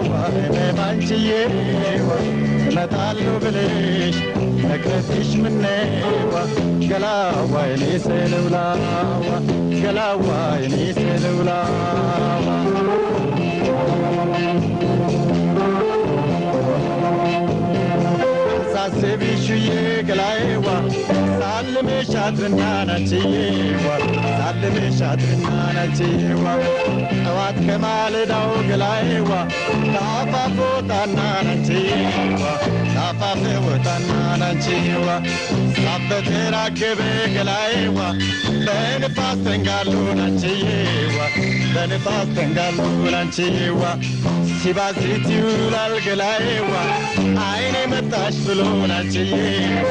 ገላዋ ማንቺዬዋ እመጣለሁ ብለሽ ነግረትሽ ምነዋ ገላዋ የኔ ሰለውላዋ ገላዋ የኔ ሰለውላዋ ሳስብሽዬ ገላዬዋ ሳልምሽ አድርና ናችዬዋ ሳልምሽ አድርና ናችዬዋ ጠዋት ከማለዳው ገላዬዋ ታፋፍ ወጣና ናችዬዋ ታፋፍ ወጣና ናችዬዋ ሳበተራገበ ገላዬዋ በንፋስ ተንጋሎ ናችዬዋ በንፋስ ተንጋሎ ናችዬዋ ሲባዝት ይውላል ገላዬዋ አይኔ መጣሽ ብሎ ናችዬዋ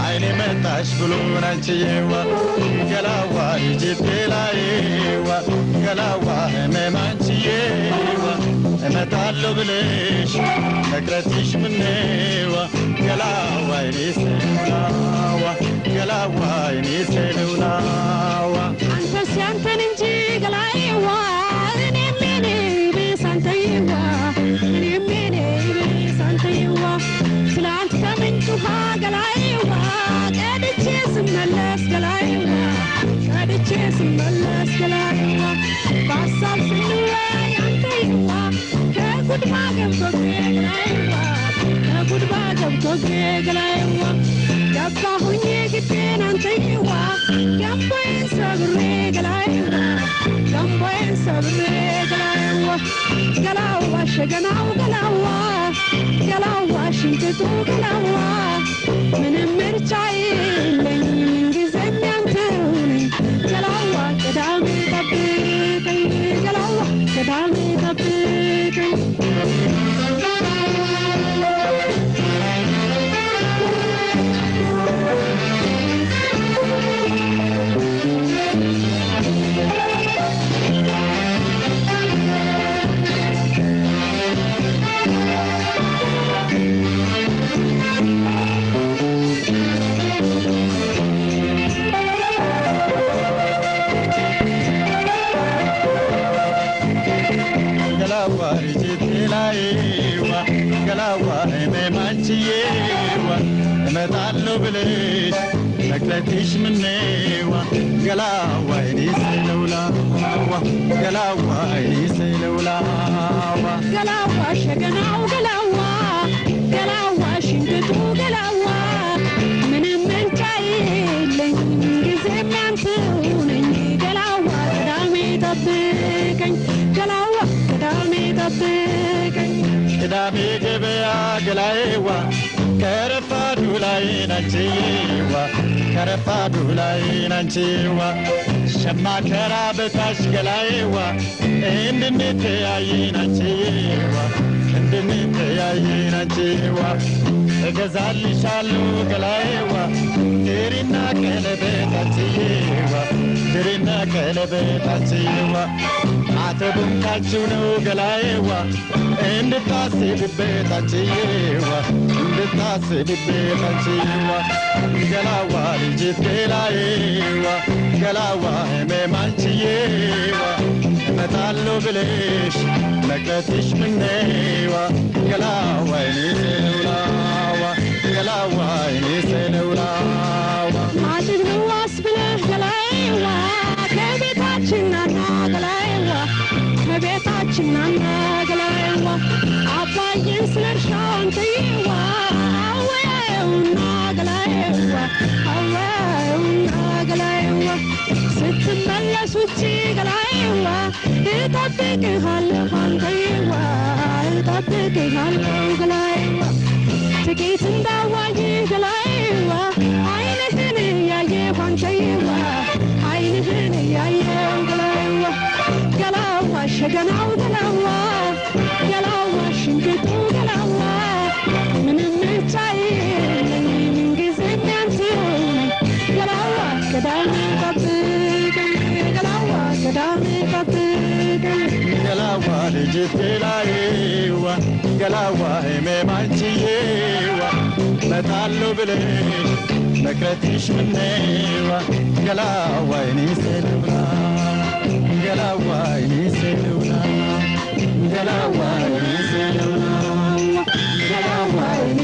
አይኔ መጣሽ ብሎ ናችዬዋ ገላዋ ልጅቴ ላዬዋ ገላዋ ህመማንችዬዋ እመጣለሁ ብለሽ ነግረትሽ ምነዋ ገላዋ የኔ ሰለውላዋ ገላዋ የኔ ሰለውላዋ አንተስ ያንተን እንጂ ገላዬዋ እኔም የኔ ብስ አንተዬዋ እኔም የኔ ብስ አንተዬዋ ትላንት ከምንጭ ውሃ ገላዬዋ ቀድቼ ስመለስ ገላዬዋ ቀድቼ ስመለስ ገላዬዋ በሀሳብ ስንወያይ አንተዬዋ ከጉድማ ገብቶጌ ገላዬዋ ከጉድማ ገብቶጌ ገላዬዋ ገባሁኝ ግቤን አንተዬዋ ገንቦዬን ሰብሬ ገላዬዋ ገንቦዬን ሰብሬ ገላዬዋ ገላዋ ሸገናው ገላዋ ገላዋ ሽንጥጡ ገላዋ ምንም ምርጫ የለኝ ምንጊዜም ያንተው ነኝ ገላዋ ቅዳሜ ጠብቀኝ ገላዋ ቅዳሜ ጠብቀኝ ገላዋ ህመማንችዬዋ እመጣለሁ ብለሽ ነግረትሽ ምነዋ ገላዋ የኔ ሰለውላዋ ገላዋ የኔ ሰለውላዋ ገላዋ ሸገናው ገላዋ ገላዋ ሽንጥጡ ገላዋ ምንም ምርጫ የለኝ ጊዜም ያንተው ነኝ ገላዋ ቅዳሜ ጠብቀኝ ገላዋ ቅዳሜ ጠብቀኝ ቅዳሜ ገበያ ገላዬዋ ከረፋዱ ላይ ናችዬዋ ከረፋዱ ላይ ናችዬዋ ሸማከራ በታች ገላዬዋ እንድንተያይ ናችዬዋ እንድንተያይ ናችዬዋ እገዛልሻለሁ ገላዬዋ ድሪና ቀለበታችዬዋ ድሪና ቀለበታችዬዋ አተቡንካችሁ ነው ገላዬዋ እንድታስብበታችዬዋ እንድታስብበታችዬዋ ገላዋ ልጅቴ ላዬዋ ገላዋ ህመማንችዬዋ እመጣለሁ ብለሽ ነግረትሽ ምነዋ ገላዋ የኔ ሰለውላዋ ገላዋ የኔ ሰለውላዋ ማጭድ ነው አስብለህ ገላዬዋ ከቤታችን ናና ገላዬዋ ከቤታችን ናና ገላዬዋ አባዬን ስለርሻው አንተዬዋ አወያየውና ገላዬዋ አወያየውና ገላዬዋ ስትመለስ ውጪ ገላዬዋ እጠብቅሃለሁ አንተዬዋ እጠብቅሃለሁ ገላዬዋ ጥቂት እንዳዋይህ ገላዬዋ አይንህን እያየሁ አንተዬዋ አይንህን እያየሁ ገላዬዋ ገላዋ ሸገናው ገላዋ ገላዋ ሽንጥጡ ገላዋ ምንም ምርጫ የለኝ ምንጊዜም ያንተው ነኝ ገላዋ ቅዳሜ ጠብቀኝ ገላዋ ቅዳሜ ጠብቀኝ ገላዋ ልጅቴ ላዬዋ ገላዋ ህመማንችዬዋ እመጣለሁ ብለሽ ነግረትሽ ምነዋ ገላዋ የኔ ሰለውላዋ ገላዋ የኔ ሰለውላዋ ገላዋ የኔ ገላዋ የኔ